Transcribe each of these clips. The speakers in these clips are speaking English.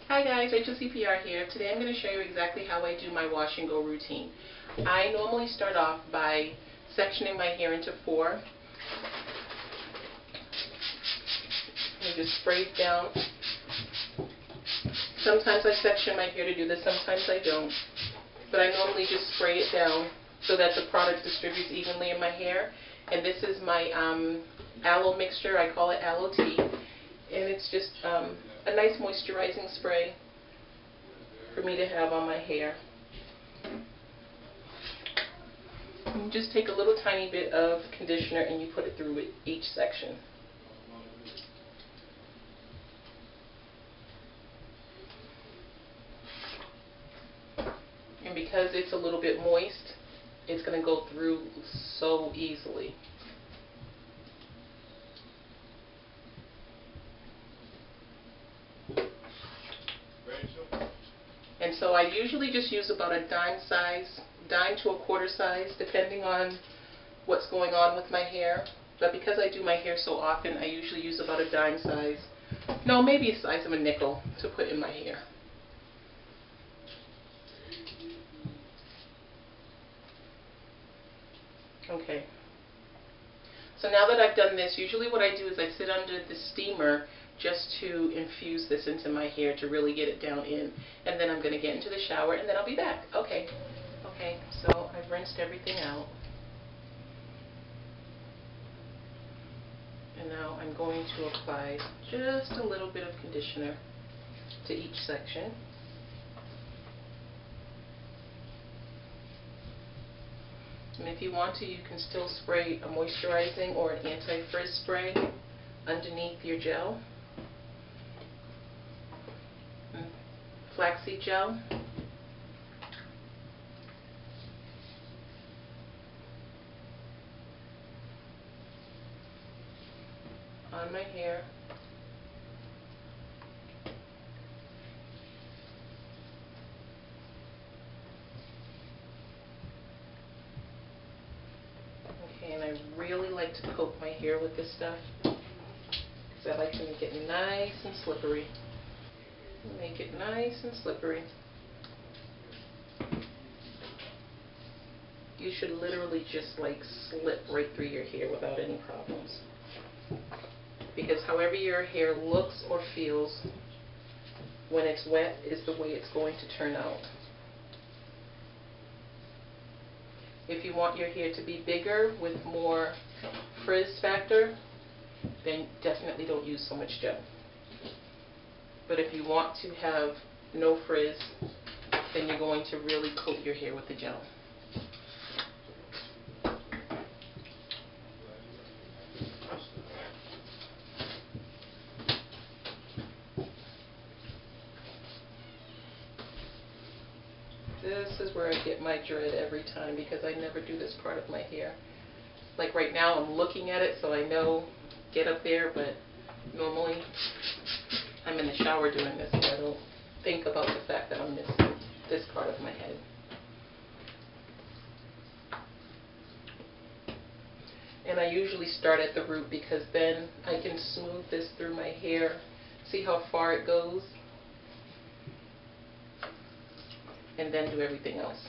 Hi guys, rachaelcpr here. Today I'm going to show you exactly how I do my wash and go routine. I normally start off by sectioning my hair into four. And just spray it down. Sometimes I section my hair to do this, sometimes I don't. But I normally just spray it down so that the product distributes evenly in my hair. And this is my aloe mixture. I call it aloe tea. And it's just a nice moisturizing spray for me to have on my hair. You just take a little tiny bit of conditioner and you put it through each section. And because it's a little bit moist, it's going to go through so easily. And so I usually just use about a dime to a quarter size, depending on what's going on with my hair. But because I do my hair so often, I usually use about a dime size. No, maybe a size of a nickel to put in my hair. Okay. So now that I've done this, usually what I do is I sit under the steamer just to infuse this into my hair to really get it down in. And then I'm going to get into the shower and then I'll be back. Okay, so I've rinsed everything out. And now I'm going to apply just a little bit of conditioner to each section. And if you want to, you can still spray a moisturizing or an anti-frizz spray underneath your gel. Flaxseed gel. On my hair. Okay, and I really like to coat my hair with this stuff because I like to make it nice and slippery. Make it nice and slippery. You should literally just like slip right through your hair without any problems. Because however your hair looks or feels when it's wet is the way it's going to turn out. If you want your hair to be bigger with more frizz factor, then definitely don't use so much gel. But if you want to have no frizz, then you're going to really coat your hair with the gel. This is where I get my dread every time because I never do this part of my hair. Like right now I'm looking at it so I know get up there, but normally I'm in the shower doing this so I don't think about the fact that I'm missing this part of my head. And I usually start at the root because then I can smooth this through my hair. See how far it goes? And then do everything else.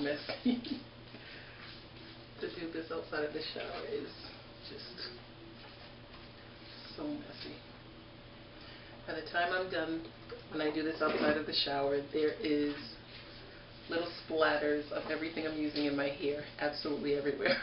messy. To do this outside of the shower is just so messy. By the time I'm done, when I do this outside of the shower, there is little splatters of everything I'm using in my hair, absolutely everywhere.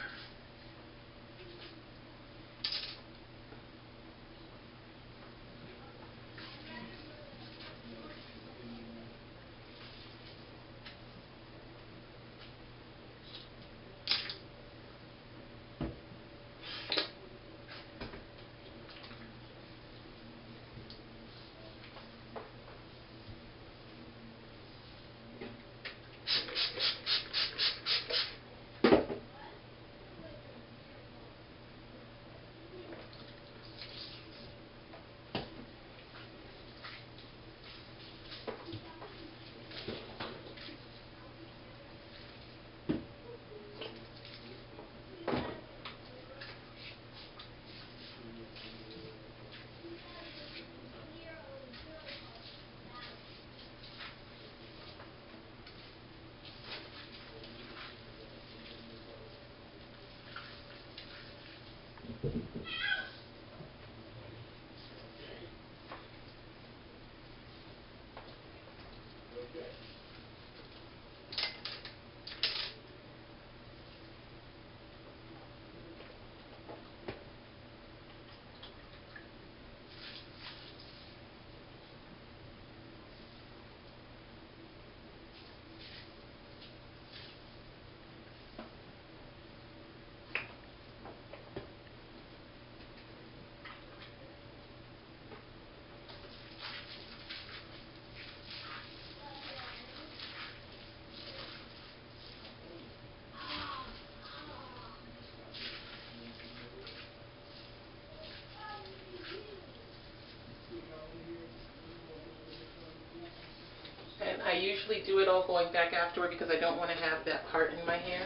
And I usually do it all going back afterward because I don't want to have that part in my hair.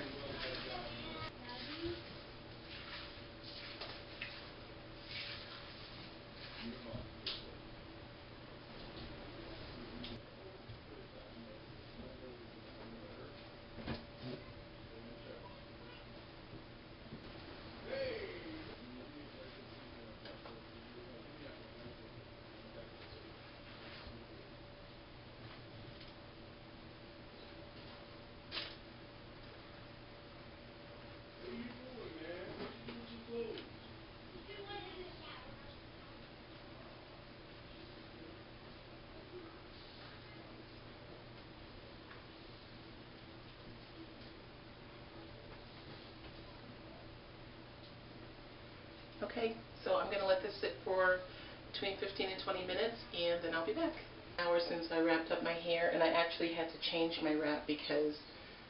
Okay, so I'm going to let this sit for between 15 and 20 minutes, and then I'll be back. Hours since I wrapped up my hair, and I actually had to change my wrap because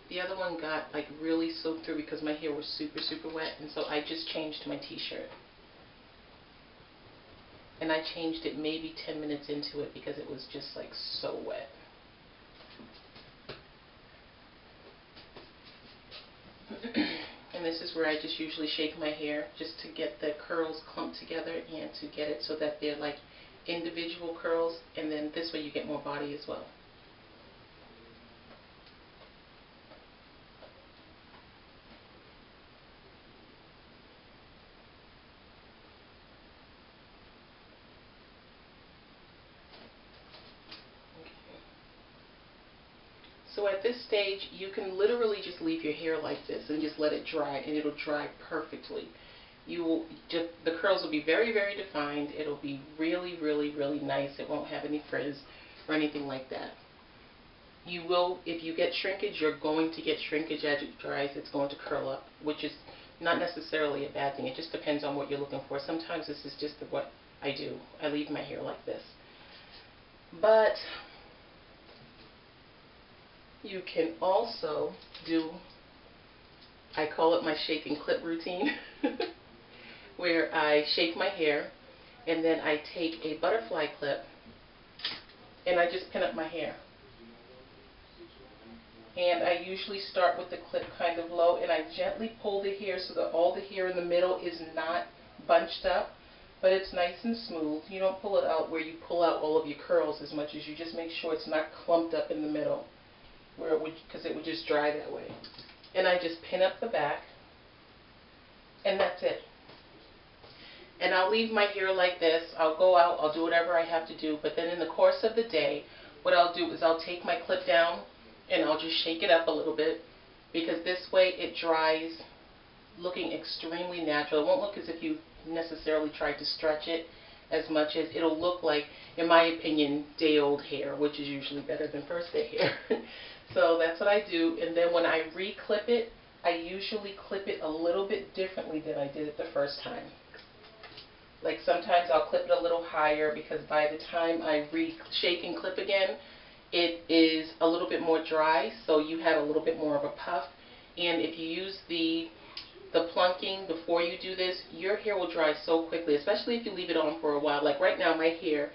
the other one got like really soaked through because my hair was super, super wet, and so I just changed my t-shirt. And I changed it maybe 10 minutes into it because it was just like so wet. And this is where I just usually shake my hair just to get the curls clumped together and to get it so that they're like individual curls, and then this way you get more body as well. So at this stage, you can literally just leave your hair like this and just let it dry, and it'll dry perfectly. You will just, the curls will be very, very defined. It'll be really, really, really nice. It won't have any frizz or anything like that. You will, if you get shrinkage, you're going to get shrinkage as it dries. It's going to curl up, which is not necessarily a bad thing. It just depends on what you're looking for. Sometimes this is just what I do. I leave my hair like this. But you can also do, I call it my shake and clip routine, where I shake my hair and then I take a butterfly clip and I just pin up my hair. And I usually start with the clip kind of low, and I gently pull the hair so that all the hair in the middle is not bunched up, but it's nice and smooth. You don't pull it out where you pull out all of your curls as much as you just make sure it's not clumped up in the middle. where it would, because it would just dry that way. And I just pin up the back, and that's it. And I'll leave my hair like this. I'll go out, I'll do whatever I have to do, but then in the course of the day, what I'll do is I'll take my clip down and I'll just shake it up a little bit, because this way it dries looking extremely natural. It won't look as if you necessarily tried to stretch it as much as it'll look like, in my opinion, day-old hair, which is usually better than first-day hair. So that's what I do, and then when I re-clip it, I usually clip it a little bit differently than I did it the first time. Like sometimes I'll clip it a little higher, because by the time I re-shake and clip again, it is a little bit more dry, so you have a little bit more of a puff. And if you use the plunking before you do this, your hair will dry so quickly, especially if you leave it on for a while. Like right now, my hair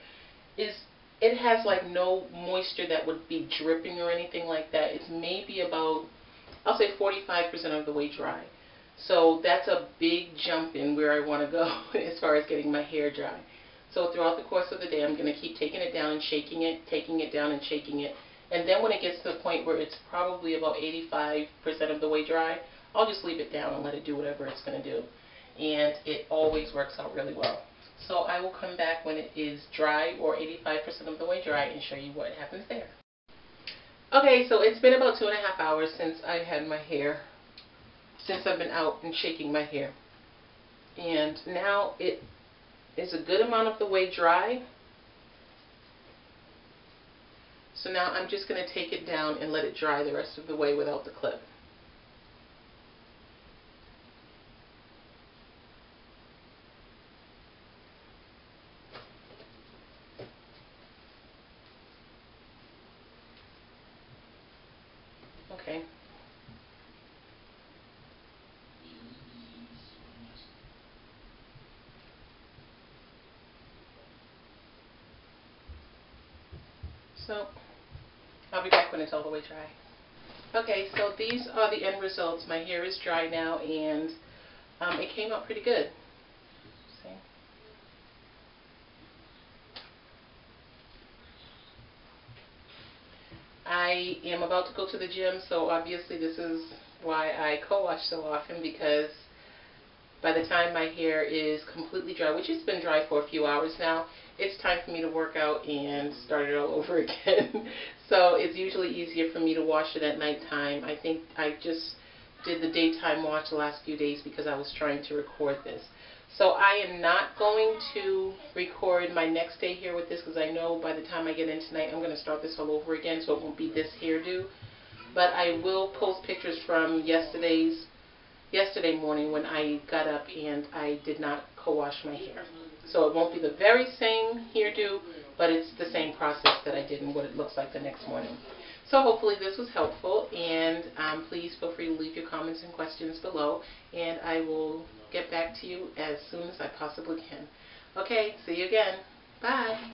it has like no moisture that would be dripping or anything like that. It's maybe about, I'll say 45% of the way dry. So that's a big jump in where I want to go as far as getting my hair dry. So throughout the course of the day, I'm going to keep taking it down and shaking it, taking it down and shaking it. And then when it gets to the point where it's probably about 85% of the way dry, I'll just leave it down and let it do whatever it's going to do. And it always works out really well. So I will come back when it is dry, or 85% of the way dry, and show you what happens there. Okay, so it's been about 2.5 hours since I had my hair, since I've been out and shaking my hair. And now it is a good amount of the way dry. So now I'm just going to take it down and let it dry the rest of the way without the clip. Okay. So I'll be back when it's all the way dry. Okay, so these are the end results. My hair is dry now, and it came out pretty good. See? I am about to go to the gym, so obviously this is why I co-wash so often, because by the time my hair is completely dry, which has been dry for a few hours now, it's time for me to work out and start it all over again. So it's usually easier for me to wash it at nighttime. I think I just did the daytime wash the last few days because I was trying to record this. So I am not going to record my next day here with this, because I know by the time I get in tonight, I'm going to start this all over again, so it won't be this hairdo. But I will post pictures from yesterday morning when I got up and I did not co-wash my hair. So it won't be the very same hairdo, but it's the same process that I did and what it looks like the next morning. So hopefully this was helpful, and please feel free to leave your comments and questions below, and I will get back to you as soon as I possibly can. Okay, see you again. Bye.